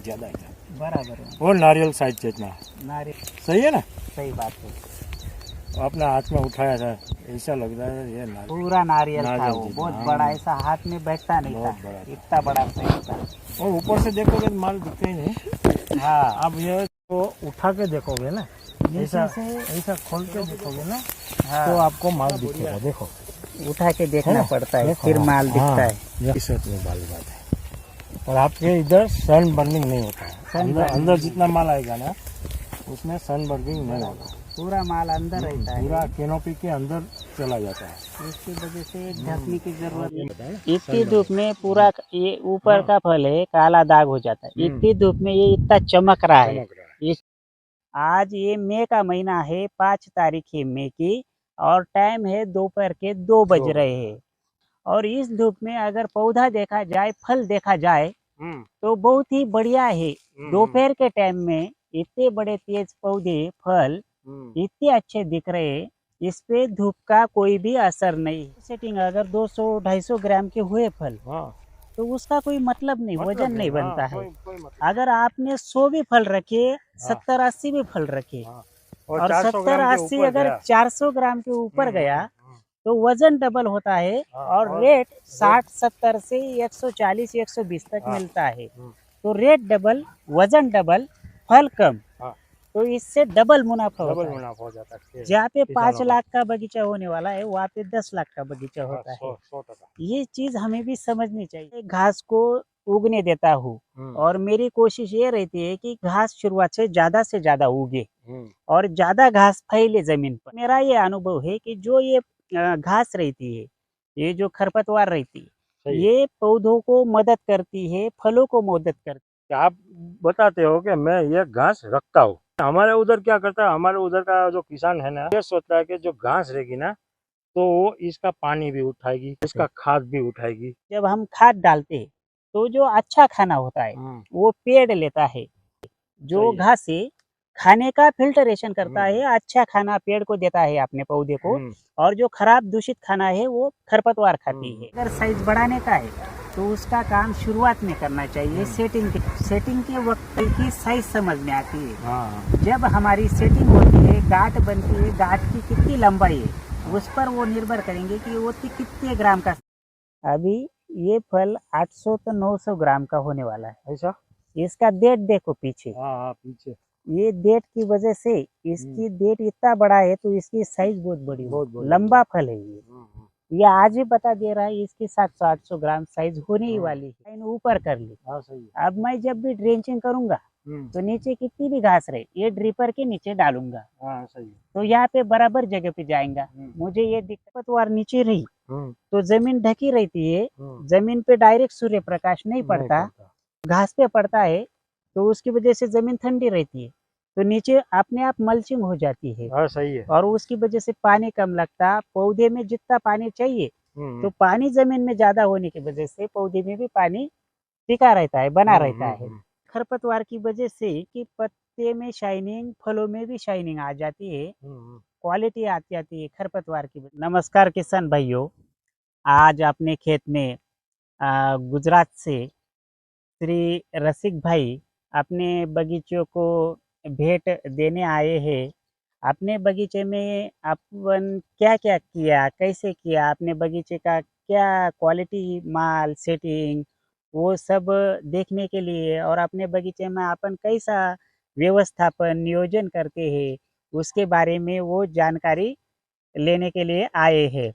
ज्यादा है बराबर है। और नारियल साइज जितना नारियल सही है ना। सही बात है। आपने हाथ में उठाया था, ऐसा लग रहा है ये नारियल पूरा नारियल था नारियल वो, जितना, बहुत हाँ। बड़ा, ऐसा हाथ में बैठता नहीं बहुत था, बड़ा था। इतना बड़ा सही था। और ऊपर से देखोगे तो माल दिखता ही नहीं। हाँ, आप ये तो उठा के देखोगे ना, ऐसा नीचे से ऐसा खोल के देखोगे ना, हाँ, तो आपको माल दिखेगा। देखो उठा के देखना ना? पड़ता है, देखो, फिर हाँ, माल दिखता हाँ, है। ये शर्ट में वाली बात है। और आपके इधर सन बर्निंग नहीं होता है, अंदर अंदर जितना माल आएगा ना उसमें सन बर्निंग नहीं होगा, पूरा माल अंदर रहता है, पूरा कैनोपी के अंदर चला जाता है। इसकी वजह से ढकने की जरूरत ये नहीं। बताया ना, इतनी सन धूप में पूरा ये ऊपर हाँ। का फल है काला दाग हो जाता है, इतनी धूप में ये इतना चमक रहा है। चमक रहा है। इस आज ये मई का महीना है, 5 तारीख है मई की, और टाइम है दोपहर के 2 बज रहे हैं। और इस धूप में अगर पौधा देखा जाए, फल देखा जाए, तो बहुत ही बढ़िया है। दोपहर के टाइम में इतने बड़े तेज पौधे, फल इतने अच्छे दिख रहे हैं, इस पे धूप का कोई भी असर नहीं। सेटिंग अगर 200-250 ग्राम के हुए फल, हाँ, तो उसका कोई मतलब नहीं, वजन नहीं बनता है। कोई मतलब अगर आपने 100 भी फल रखे, 70-80 भी फल रखे, हाँ। और 400 ग्राम के 70-80 ऊपर अगर गया। 400 ग्राम के ऊपर गया, तो वजन डबल होता है, हाँ, और और रेट 60-70 से 140-120 तक हाँ, मिलता है। तो रेट डबल, वजन डबल, फल कम, हाँ, तो इससे डबल मुनाफा डबल होता है। मुनाफा हो जाता है। जहाँ पे किसानों 5 का। लाख का बगीचा होने वाला है, वहाँ पे 10 लाख का बगीचा हाँ, होता है। 100% ये चीज हमें भी समझनी चाहिए। घास को उगने देता हूँ, और मेरी कोशिश ये रहती है कि घास शुरुआत से ज्यादा उगे, और ज्यादा घास फैले जमीन पर। मेरा ये अनुभव है कि जो ये घास रहती है, ये जो खरपतवार रहती है, सही। ये पौधों को मदद करती है, फलों को मदद करती कि आप बताते हो कि मैं ये घास रखता हूँ। हमारे उधर क्या करता है, हमारे उधर का जो किसान है ना, ये सोचता है कि जो घास रहेगी ना, तो वो इसका पानी भी उठाएगी, इसका खाद भी उठाएगी। है। जब हम खाद डालते हैं, तो जो अच्छा खाना होता है वो पेड़ लेता है। जो सही है। घास है, खाने का फिल्टरेशन करता है, अच्छा खाना पेड़ को देता है अपने पौधे को, और जो खराब दूषित खाना है वो खरपतवार खाती है। अगर साइज बढ़ाने का है, तो उसका काम शुरुआत में करना चाहिए। सेटिंग के वक्त की साइज समझ में आती है। जब हमारी सेटिंग होती है, गांठ बनती है, गांठ की कितनी लंबाई है, उस पर वो निर्भर करेंगे कि वो कितने ग्राम का। अभी ये फल 800 तो 900 ग्राम का होने वाला है। ऐसा इसका डेट देखो पीछे, हाँ, पीछे ये डेट की वजह से इसकी डेट इतना बड़ा है, तो इसकी साइज बहुत बड़ी, बहुत लंबा फल है ये आज ही बता दे रहा है इसकी 700-800 ग्राम साइज होने ही वाली है। लाइन ऊपर कर ली। सही। अब मैं जब भी ड्रेंचिंग करूंगा, तो नीचे कितनी भी घास रहे, ये ड्रिपर के नीचे डालूंगा, सही। तो यहाँ पे बराबर जगह पे जाएगा। मुझे ये दिक्कत वार नीचे रही, तो जमीन ढकी रहती है, जमीन पे डायरेक्ट सूर्य प्रकाश नहीं पड़ता, घास पे पड़ता है, तो उसकी वजह से जमीन ठंडी रहती है, तो नीचे अपने आप मल्चिंग हो जाती है। सही है। और उसकी वजह से पानी कम लगता, पौधे में जितना पानी चाहिए, तो पानी जमीन में ज्यादा होने की वजह से पौधे में भी पानी टिका रहता है, बना रहता है। खरपतवार की वजह से कि पत्ते में शाइनिंग, फलों में भी शाइनिंग आ जाती है, क्वालिटी आती आती है खरपतवार की। नमस्कार किसान भाइयों, आज अपने खेत में गुजरात से श्री रसिक भाई अपने बगीचों को भेंट देने आए हैं। अपने बगीचे में अपन क्या क्या किया, कैसे किया, अपने बगीचे का क्या क्वालिटी माल सेटिंग, वो सब देखने के लिए, और अपने बगीचे में अपन कैसा व्यवस्थापन नियोजन करते हैं, उसके बारे में वो जानकारी लेने के लिए आए हैं।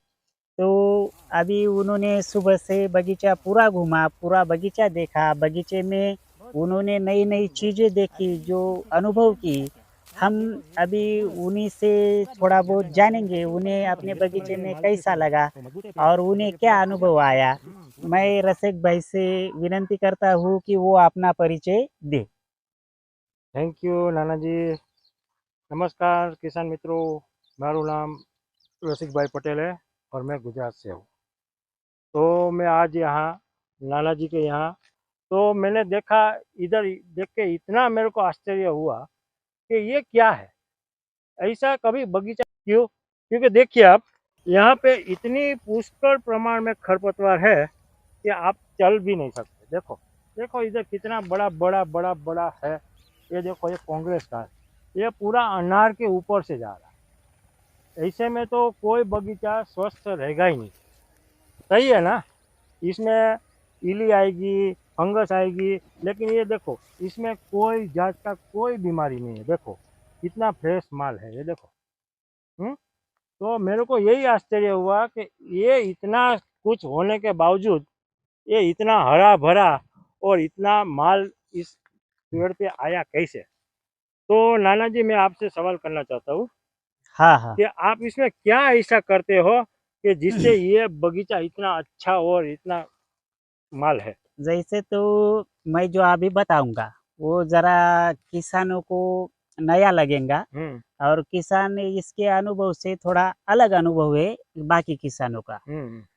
तो अभी उन्होंने सुबह से बगीचा पूरा घूमा, पूरा बगीचा देखा, बगीचे में उन्होंने नई नई चीज़ें देखी, जो अनुभव की। हम अभी उन्हीं से थोड़ा बहुत जानेंगे, उन्हें अपने बगीचे में कैसा लगा और उन्हें क्या अनुभव आया। मैं रसिक भाई से विनती करता हूँ कि वो अपना परिचय दे। थैंक यू नाना जी। नमस्कार किसान मित्रों, मारू नाम रसिकभाई पटेल है और मैं गुजरात से हूँ। तो मैं आज यहाँ नाना जी के यहाँ, तो मैंने देखा, इधर देख के इतना मेरे को आश्चर्य हुआ कि ये क्या है, ऐसा कभी बगीचा क्यों? क्योंकि देखिए आप, यहाँ पे इतनी पुष्कल प्रमाण में खरपतवार है कि आप चल भी नहीं सकते। देखो देखो इधर कितना बड़ा बड़ा बड़ा बड़ा है। ये देखो, ये कांग्रेस का है। ये पूरा अनार के ऊपर से जा रहा है। ऐसे में तो कोई बगीचा स्वस्थ रहेगा ही नहीं। सही है ना। इसमें इली आएगी, फंगस आएगी, लेकिन ये देखो इसमें कोई जात का कोई बीमारी नहीं है। देखो कितना फ्रेश माल है, ये देखो। तो मेरे को यही आश्चर्य हुआ कि ये इतना कुछ होने के बावजूद ये इतना हरा भरा और इतना माल इस पेड़ पे आया कैसे। तो नाना जी, मैं आपसे सवाल करना चाहता हूँ हाँ हाँ। कि आप इसमें क्या ऐसा करते हो कि जिससे ये बगीचा इतना अच्छा और इतना माल है। जैसे तो मैं जो अभी बताऊंगा वो जरा किसानों को नया लगेगा, और किसान इसके अनुभव से थोड़ा अलग अनुभव है बाकी किसानों का।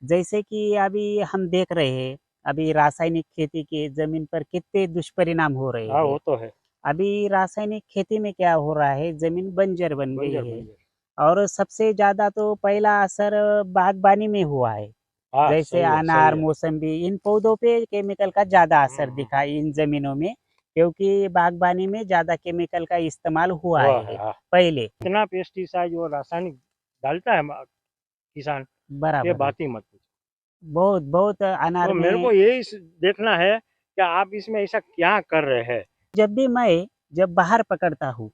जैसे कि अभी हम देख रहे हैं, अभी रासायनिक खेती के जमीन पर कितने दुष्परिणाम हो रहे हाँ, हैं। वो तो है। अभी रासायनिक खेती में क्या हो रहा है, जमीन बंजर बन गई है। बंजर। और सबसे ज्यादा तो पहला असर बागबानी में हुआ है। हाँ, जैसे सही है, अनार, सही है। मौसम्बी, इन पौधों पे केमिकल का ज्यादा असर दिखा इन जमीनों में, क्योंकि बागबानी में ज्यादा केमिकल का इस्तेमाल हुआ है हाँ। पहले। इतना पेस्टिसाइड और रासायनिक डालता है किसान, ये बराबर है। बात ही मत पूछो। बहुत बहुत अनार तो मेरे में को यही देखना है कि आप इसमें ऐसा क्या कर रहे हैं। जब बाहर पकड़ता हूँ,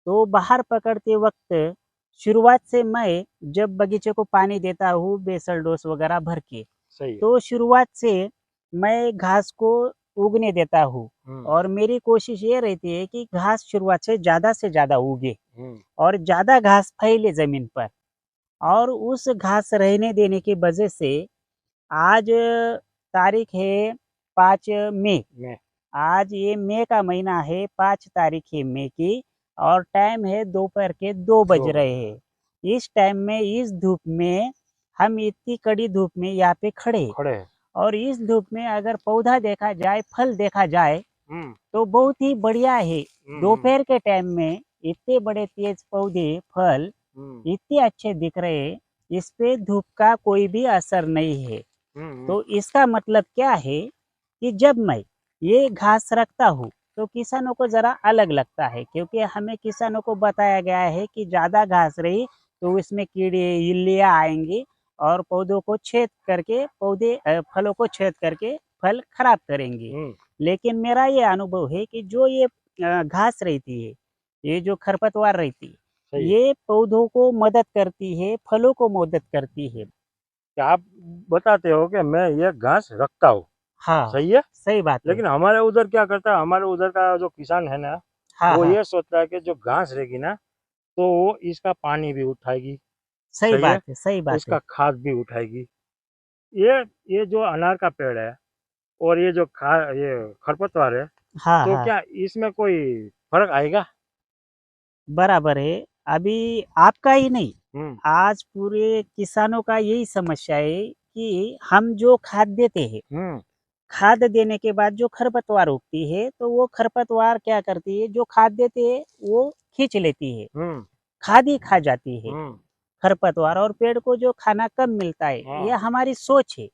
तो बाहर पकड़ते वक्त शुरुआत से मैं जब बगीचे को पानी देता हूँ बेसल डोस वगैरह भर के, सही है। तो शुरुआत से मैं घास को उगने देता हूँ। और मेरी कोशिश ये रहती है कि घास शुरुआत से ज्यादा उगे और ज्यादा घास फैले जमीन पर। और उस घास रहने देने की वजह से आज तारीख है 5 मई। आज ये मई का महीना है, 5 तारीख है मई की, और टाइम है दोपहर के 2 बज रहे हैं। इस टाइम में, इस धूप में, हम इतनी कड़ी धूप में यहाँ पे खड़े हैं। और इस धूप में अगर पौधा देखा जाए, फल देखा जाए, तो बहुत ही बढ़िया है। दोपहर के टाइम में इतने बड़े तेज पौधे, फल इतने अच्छे दिख रहे हैं, इस पे धूप का कोई भी असर नहीं है। तो इसका मतलब क्या है कि जब मैं ये घास रखता हूँ तो किसानों को जरा अलग लगता है, क्योंकि हमें किसानों को बताया गया है कि ज्यादा घास रही तो इसमें कीड़े, इल्लियाँ आएंगी और पौधों को छेद करके, फलों को छेद करके फल खराब करेंगे। लेकिन मेरा ये अनुभव है कि जो ये घास रहती है, ये जो खरपतवार रहती है, ये पौधों को मदद करती है, फलों को मदद करती है। आप बताते हो कि मैं ये घास रखता हूँ। हाँ, सही है, सही बात है। लेकिन हमारे उधर क्या करता है, हमारे उधर का जो किसान है ना, वो ये सोचता है कि जो घास रहेगी ना, तो वो इसका पानी भी उठाएगी। सही बात है, सही बात है। इसका खाद भी उठाएगी। ये जो अनार का पेड़ है और ये जो ये खरपतवार है, तो क्या इसमें कोई फर्क आएगा? बराबर है। अभी आपका ही नहीं, आज पूरे किसानों का यही समस्या है कि हम जो खाद देते हैं, खाद देने के बाद जो खरपतवार उगती है, तो वो खरपतवार क्या करती है, जो खाद देते हैं वो खींच लेती है, खाद ही खा जाती है खरपतवार, और पेड़ को जो खाना कम मिलता है। ये हमारी सोच है।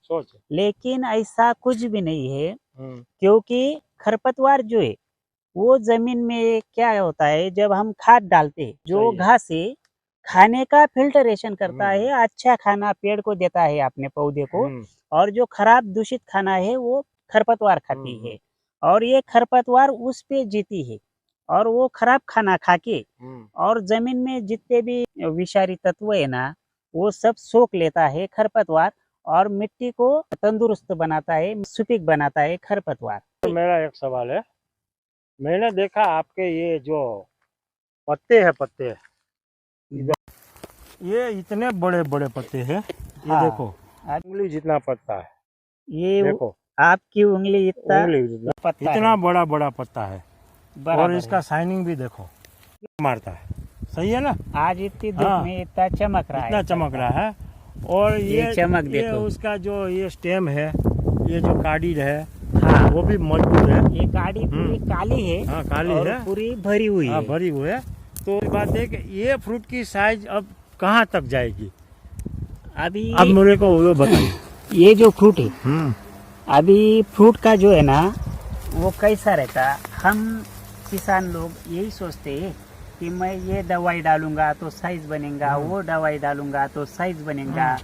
लेकिन ऐसा कुछ भी नहीं है, क्योंकि खरपतवार जो है वो जमीन में क्या होता है, जब हम खाद डालते हैं, जो घास है खाने का फिल्टरेशन करता है, अच्छा खाना पेड़ को देता है अपने पौधे को, और जो खराब दूषित खाना है वो खरपतवार खाती है। और ये खरपतवार उस पे जीती है, और वो खराब खाना खा के और जमीन में जितने भी विषारी तत्व है ना, वो सब सोख लेता है खरपतवार, और मिट्टी को तंदुरुस्त बनाता है, सुपीक बनाता है खरपतवार। तो मेरा एक सवाल है, मैंने देखा आपके ये जो पत्ते हैं, ये इतने बड़े बड़े पत्ते हैं। ये देखो, उंगली जितना पत्ता है। ये देखो, आपकी उंगली इतना बड़ा बड़ा पत्ता है, और इसका शाइनिंग भी देखो, मारता है। सही है ना। आज इतनी धूप में इतना चमक रहा है। और ये चमक ये देखो, उसका जो ये स्टेम है, ये जो काड़ी है, वो भी मजबूत है। ये काड़ी पूरी काली है। हाँ, काली और है, पूरी भरी हुई है। भरी हुई है। तो बात है कि ये फ्रूट की साइज अब कहाँ तक जाएगी? अब मेरे को वो बताइए। ये जो फ्रूट है, अभी फ्रूट का जो है ना, वो कैसा रहता, हम किसान लोग यही सोचते हैं कि मैं ये दवाई डालूंगा तो साइज बनेगा, वो दवाई डालूंगा तो साइज बनेगा।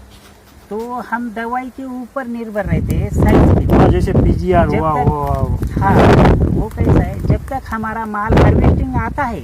तो हम दवाई के ऊपर निर्भर रहते हैं साइज पे। जैसे पीजीआर जब हुआ तक- वो हाँ, वो कैसा है, जब तक हमारा माल हार्वेस्टिंग आता है,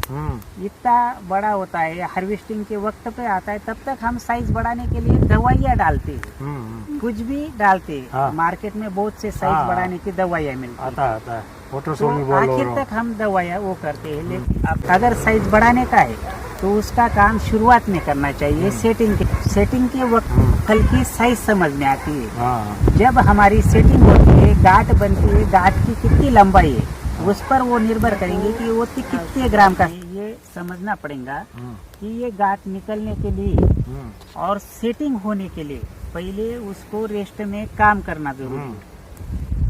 इतना बड़ा होता है, हार्वेस्टिंग के वक्त पे आता है, तब तक हम साइज बढ़ाने के लिए दवाइयाँ डालते हैं, कुछ भी डालते हैं। हाँ। मार्केट में बहुत से साइज हाँ। बढ़ाने की दवाइयाँ मिलती है। आता है तो फोटोसोल्यूबल आखिर तक हम दवाइयाँ वो करते हैं। लेकिन अगर साइज बढ़ाने का है तो उसका काम शुरुआत में करना चाहिए। सेटिंग के वक्त फल की साइज समझ में आती है। जब हमारी सेटिंग होती है, गांठ बनती है, गांठ की कितनी लंबाई है, उस पर वो निर्भर करेंगे कि वो कितने ग्राम का है। ये समझना पड़ेगा कि ये गांठ निकलने के लिए और सेटिंग होने के लिए पहले उसको रेस्ट में काम करना जरूरी है।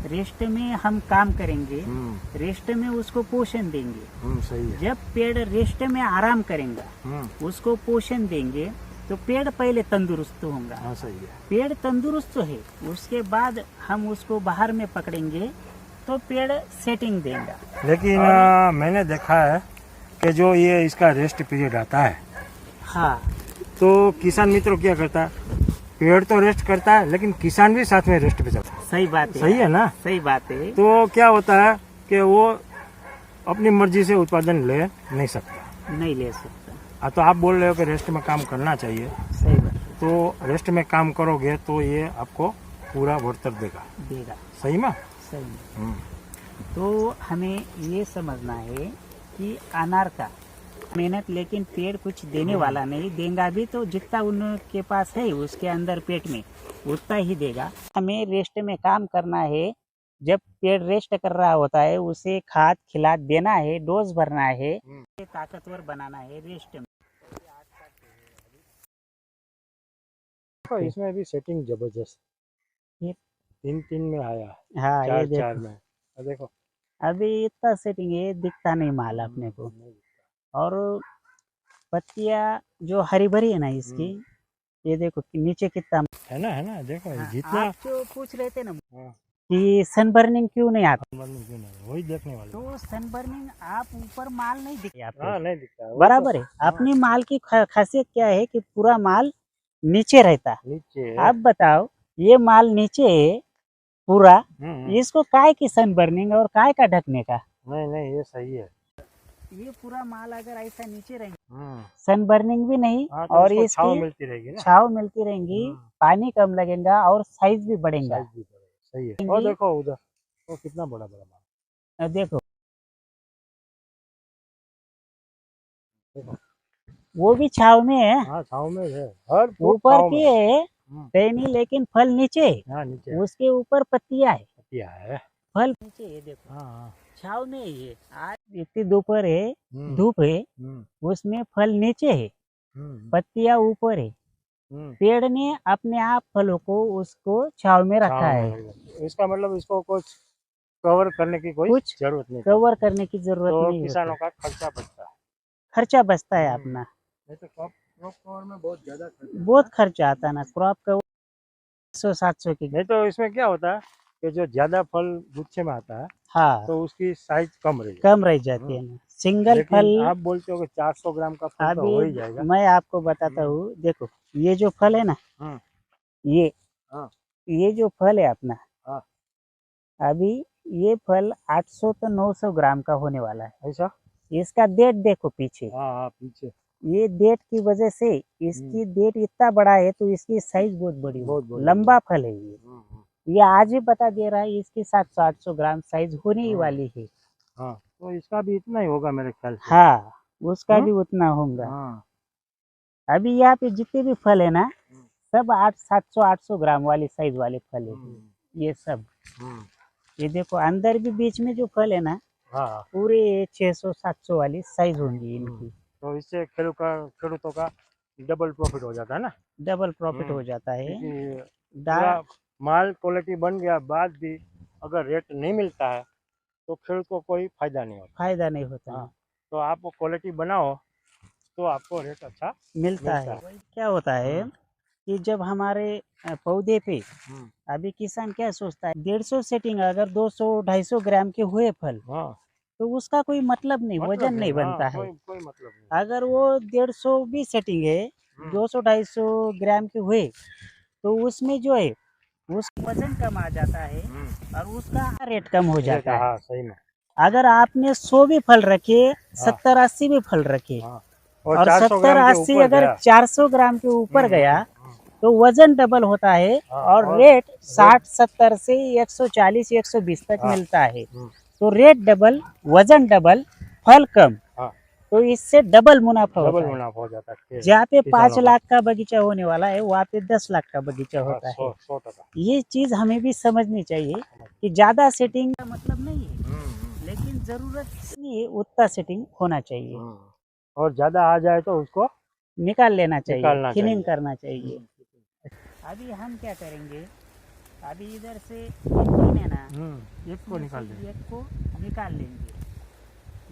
रेस्ट में हम काम करेंगे, रेस्ट में उसको पोषण देंगे। सही है। जब पेड़ रेस्ट में आराम करेगा, उसको पोषण देंगे, तो पेड़ पहले तंदुरुस्त होगा। हाँ, सही है। पेड़ तंदुरुस्त है, उसके बाद हम उसको बाहर में पकड़ेंगे तो पेड़ सेटिंग देगा। लेकिन मैंने देखा है कि जो ये इसका रेस्ट पीरियड आता है, हाँ, तो किसान मित्र क्या करता है, पेड़ तो रेस्ट करता है लेकिन किसान भी साथ में रेस्ट पे चलता है। सही बात है। सही है ना? सही बात है। तो क्या होता है कि वो अपनी मर्जी से उत्पादन ले नहीं सकता। नहीं ले सकता। तो आप बोल रहे हो कि रेस्ट में काम करना चाहिए। सही बात तो रेस्ट में काम करोगे तो ये आपको पूरा बढ़तर देगा। सही में? सही में। तो हमें ये समझना है कि अनार का मेहनत, लेकिन पेड़ कुछ देने वाला नहीं देगा भी, तो जितना उनके पास है उसके अंदर पेट में उतना ही देगा। हमें रेस्ट में काम करना है। जब पेड़ रेस्ट कर रहा होता है उसे खाद खिला देना है, डोज भरना है, ताकतवर बनाना है रेस्ट में। इसमें भी सेटिंग जबरदस्त, ये- 3 में आया, हाँ, ये 4 देखो, में। देखो अभी इतना सेटिंग है, दिखता नहीं माल अपने को। और पत्तियां जो हरी भरी है ना इसकी, ये देखो कि नीचे कितना है ना देखो। हाँ, जितना आप जो पूछ रहे थे ना हाँ, कि सनबर्निंग क्यों नहीं आता, क्यों नहीं, वही देखने वाले। तो सनबर्निंग आप ऊपर माल नहीं दिखे आपको। हाँ, नहीं दिखता है। बराबर है। अपनी माल की खासियत क्या है कि पूरा माल नीचे रहता है। नीचे आप बताओ, ये माल नीचे है पूरा, नहीं इसको काय की सनबर्निंग और काय का ढकने का। नहीं, ये सही है। ये पूरा माल अगर ऐसा नीचे रहेंगे, सनबर्निंग भी नहीं, हाँ, तो और इसको इसकी छांव मिलती रहेगी ना। छाव मिलती रहेंगी, पानी कम लगेगा और साइज भी बढ़ेगा। साइज भी बढ़ेगा। सही है। और देखो उधर वो कितना बड़ा माल। देखो देखो वो भी छाव में है। हाँ, छांव में है। हर ऊपर की है टहनी, लेकिन फल नीचे है। हाँ, नीचे उसके ऊपर पत्तियां है, पत्तियां है। फल नीचे है। देखो हाँ, छाव में ये आज इतनी दोपहर है, धूप है, उसमें फल नीचे है, पत्तियां ऊपर है। पेड़ ने अपने आप फलों को उसको छाव में रखा है। इसका मतलब इसको कुछ कवर करने की कोई कुछ जरूरत नहीं, कवर करने की जरूरत तो नहीं किसानों होती। का खर्चा बचता है। खर्चा बचता है अपना। नहीं तो क्रॉप कवर में बहुत ज्यादा खर्चा बहुत खर्चा आता है ना क्रॉप का, 100-700 की। नहीं तो इसमें क्या होता है कि जो ज्यादा फल गुच्छे में आता है, हाँ, तो उसकी साइज कम रही कम रह जाती है ना। सिंगल फल आप बोलते हो कि 400 ग्राम का फल तो हो ही जाएगा। अभी मैं आपको बताता हूँ। देखो ये जो फल है ना, ये हाँ। ये जो फल है अपना, हाँ। अभी ये फल 800 तो 900 ग्राम का होने वाला है। ऐसा? इसका डेट देखो पीछे। हाँ, पीछे ये डेट की वजह से इसकी डेट इतना बड़ा है, तो इसकी साइज बहुत बड़ी है, बहुत बड़ी लंबा फल है ये आज ही बता दे रहा है इसकी 700-800 ग्राम साइज होने ही वाली है। हाँ, तो इसका भी इतना ही होगा मेरे ख्याल से। हाँ, उसका भी उतना होगा। हाँ। अभी यहाँ पे जितने भी फल है ना, सब 700-800 ग्राम वाली साइज वाले फल है ये सब। ये देखो अंदर भी बीच में जो फल है ना, हाँ, पूरे 600-700 वाली साइज होंगी इनकी। तो इससे खेडूतों का डबल प्रॉफिट हो जाता है ना। डबल प्रॉफिट हो जाता है। क्योंकि दाल माल क्वालिटी बन गया बाद भी अगर रेट नहीं मिलता है तो खेडूत को कोई फायदा नहीं होता। फायदा नहीं होता है। तो आप क्वालिटी बनाओ तो आपको रेट अच्छा मिलता है। क्या होता है कि जब हमारे पौधे पे अभी किसान क्या सोचता है 150 सेटिंग अगर 200-250 ग्राम के हुए फल हाँ, तो उसका कोई मतलब नहीं, वजन नहीं बनता है। कोई मतलब नहीं। अगर वो 150 भी सेटिंग है 200-250 ग्राम के हुए तो उसमें जो है उसका वजन कम आ जाता है और उसका रेट कम हो जाता है। हाँ, सही में। अगर आपने 100 भी फल रखे 70-80 भी फल रखे हाँ, और 400 ग्राम के 70-80 ऊपर अगर गया। 400 ग्राम के ऊपर गया तो वजन डबल होता है और रेट 60-70 से 140-120 तक मिलता है। तो रेट डबल, वजन डबल, फल कम, तो इससे डबल मुनाफा हो जाता है। जहाँ पे 5 लाख का बगीचा होने वाला है वहाँ पे 10 लाख का बगीचा होता है। 100%। ये चीज हमें भी समझनी चाहिए कि ज्यादा सेटिंग का मतलब नहीं है, लेकिन जरूरत नहीं है उतना सेटिंग होना चाहिए और ज्यादा आ जाए तो उसको निकाल लेना चाहिए, निकालना थिनिंग चाहिए। करना चाहिए। अभी हम क्या करेंगे, अभी इधर से एक है ना, एक को निकाल देंगे। एक को निकाल लेंगे।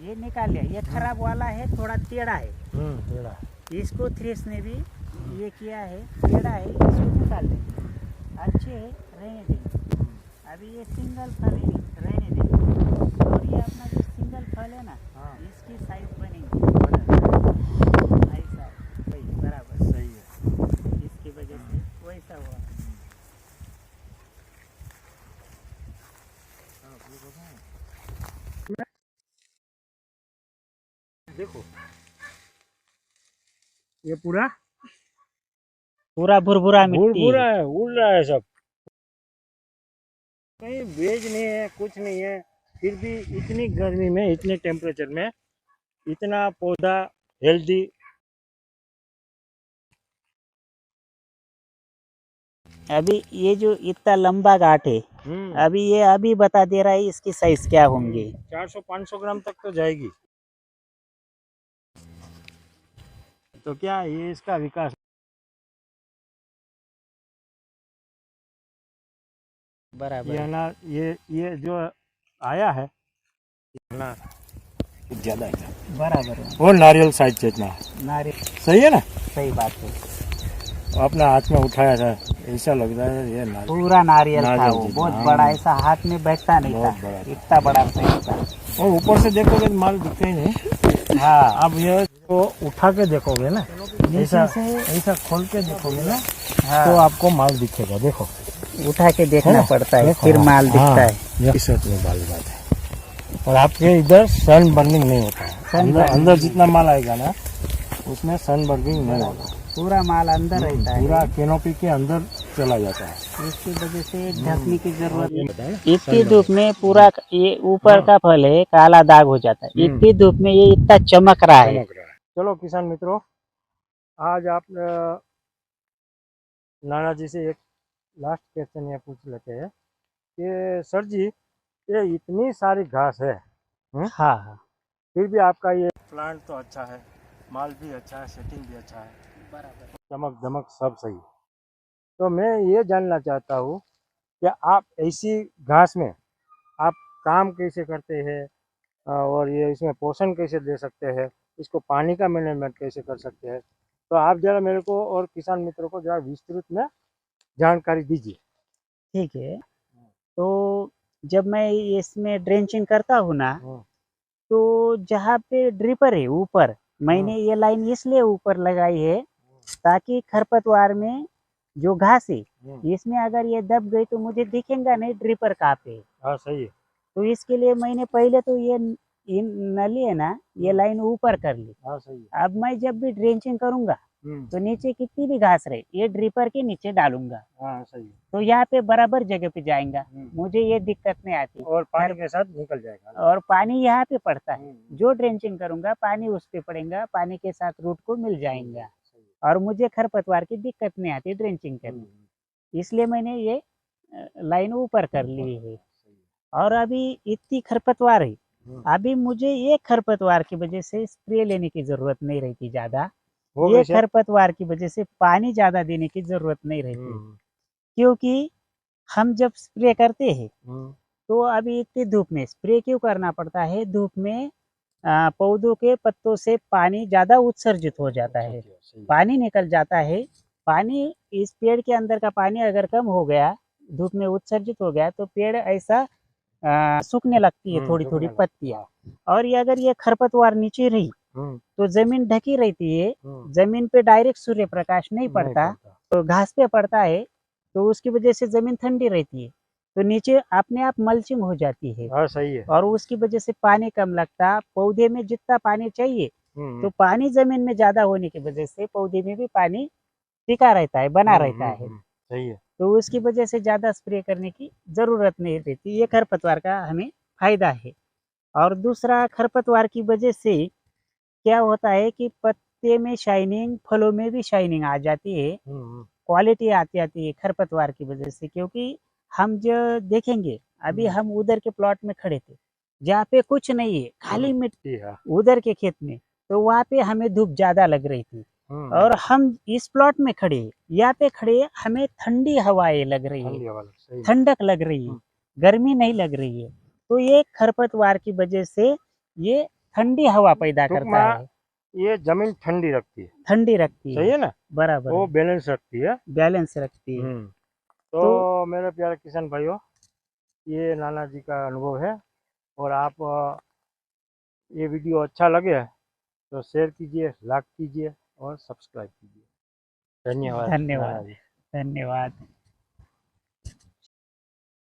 ये निकाल लिया, ये खराब वाला है, थोड़ा टेढ़ा है, टेढ़ा। इसको थ्रेस ने भी ये किया है, टेढ़ा है, इसको निकाल देंगे। अच्छे है, रहने देंगे। अभी ये सिंगल फल है, रहने देंगे। और ये अपना जो सिंगल फल है ना, इसकी साइज बनेगी ऐसा, बराबर सही है। इसकी वजह से वैसा हुआ। देखो ये पूरा भुरभुरा मिट्टी है, उड़ रहा है सब। कहीं वेज नहीं है, कुछ नहीं है, फिर भी इतनी गर्मी में, इतने टेम्परेचर में इतना पौधा हेल्दी। अभी ये जो इतना लंबा गांठ है, अभी ये अभी बता दे रहा है इसकी साइज क्या होंगे। 400-500 ग्राम तक तो जाएगी। तो क्या ये इसका विकास बराबर ये ना, ये जो आया है ना ज्यादा है, बराबर है, वो नारियल साइज जितना नारियल। सही है ना, सही बात है, अपना हाथ में उठाया था, ऐसा लग रहा है ये नारियल, पूरा नारियल था वो, जितना। बहुत बड़ा, ऐसा हाथ में बैठता नहीं बहुत था, बड़ा था। इतना बड़ा सही था। और ऊपर से देखोगे तो माल दिखता ही नहीं। हाँ, अब ये तो उठा के देखोगे ना, ऐसा से ऐसा खोल के देखोगे ना, हाँ, तो आपको माल दिखेगा। देखो उठा के देखना पड़ता है, फिर माल दिखता है। इस वाली बात है। और आपके इधर सन बर्निंग नहीं होता है, अंदर जितना माल आएगा ना उसमें सन बर्निंग नहीं होता, पूरा माल अंदर रहता है, पूरा कैनोपी के अंदर चला जाता है। इसकी वजह से ढकने की जरूरत नहीं। इतनी धूप में पूरा ये ऊपर का फल है काला दाग हो जाता है, इतनी धूप में ये इतना चमक रहा है। चलो किसान मित्रों, आज आप नाना जी से एक लास्ट क्वेश्चन ये पूछ लेते हैं कि सर जी, ये इतनी सारी घास है, हाँ, फिर भी आपका ये प्लांट तो अच्छा है, माल भी अच्छा है, सेटिंग भी अच्छा है, बराबर, चमक धमक सब सही। तो मैं ये जानना चाहता हूँ कि आप ऐसी घास में आप काम कैसे करते हैं, और ये इसमें पोषण कैसे दे सकते हैं, इसको पानी का मैनेजमेंट कैसे कर सकते हैं। तो आप जरा मेरे को और किसान मित्रों को जरा विस्तृत में जानकारी दीजिए। ठीक है। तो जब मैं इसमें ड्रेंचिंग करता हूँ ना, तो जहाँ पे ड्रिपर है ऊपर, मैंने ये लाइन इसलिए ऊपर लगाई है ताकि खरपतवार में जो घास है इसमें अगर ये दब गई तो मुझे दिखेगा नहीं ड्रिपर कहाँ पे है। हाँ सही है। तो इसके लिए मैंने पहले तो ये नली है ना, ये लाइन ऊपर कर ली। हाँ सही है। अब मैं जब भी ड्रेंचिंग करूंगा तो नीचे कितनी भी घास रहे ये ड्रिपर के नीचे डालूंगा। हाँ सही है। तो यहाँ पे बराबर जगह पे जाएगा, मुझे ये दिक्कत नहीं आती और पानी के साथ निकल जाएगा, और पानी यहाँ पे पड़ता है, जो ड्रेंचिंग करूंगा पानी उस पे पड़ेगा, पानी के साथ रूट को मिल जाएगा और मुझे खरपतवार की दिक्कत नहीं आती ड्रेंचिंग करने। इसलिए मैंने ये लाइन ऊपर कर ली है। और अभी इतनी खरपतवार है, अभी मुझे ये खरपतवार की वजह से स्प्रे लेने की जरूरत नहीं रहती ज्यादा, ये खरपतवार की वजह से पानी ज्यादा देने की जरूरत नहीं रहती, क्योंकि हम जब स्प्रे करते हैं तो अभी इतनी धूप में स्प्रे क्यों करना पड़ता है, धूप में पौधों के पत्तों से पानी ज्यादा उत्सर्जित हो जाता है, पानी निकल जाता है पानी इस पेड़ के अंदर का पानी अगर कम हो गया, धूप में उत्सर्जित हो गया, तो पेड़ ऐसा सूखने लगती है थोड़ी थोड़ी पत्तियां। और ये अगर ये खरपतवार नीचे रही तो जमीन ढकी रहती है, जमीन पे डायरेक्ट सूर्य प्रकाश नहीं पड़ता, तो घास पे पड़ता है, तो उसकी वजह से जमीन ठंडी रहती है, तो नीचे अपने आप मल्चिंग हो जाती है। हाँ सही है। और उसकी वजह से पानी कम लगता, पौधे में जितना पानी चाहिए तो पानी जमीन में ज्यादा होने की वजह से पौधे में भी पानी टिका रहता है, बना रहता है। सही है। तो उसकी वजह से ज्यादा स्प्रे करने की जरूरत नहीं रहती। ये खरपतवार का हमें फायदा है। और दूसरा, खरपतवार की वजह से क्या होता है कि पत्ते में शाइनिंग, फलों में भी शाइनिंग आ जाती है, क्वालिटी आती है खरपतवार की वजह से। क्योंकि हम जो देखेंगे, अभी हम उधर के प्लॉट में खड़े थे जहाँ पे कुछ नहीं है, खाली मिट्टी है उधर के खेत में, तो वहाँ पे हमें धूप ज्यादा लग रही थी। और हम इस प्लॉट में खड़े, यहाँ पे खड़े, हमें ठंडी हवाएं लग रही है, ठंडक लग रही है, गर्मी नहीं लग रही है। तो ये खरपतवार की वजह से ये ठंडी हवा पैदा करता है। ये जमीन ठंडी रखती है, ठंडी रखती सही है ना, बराबर, वो बैलेंस रखती है, बैलेंस रखती है। तो मेरे प्यारे किसान भाइयों, ये नाना जी का अनुभव है। और आप ये वीडियो अच्छा लगे तो शेयर कीजिए, लाइक कीजिए और सब्सक्राइब कीजिए। धन्यवाद। धन्यवाद। धन्यवाद।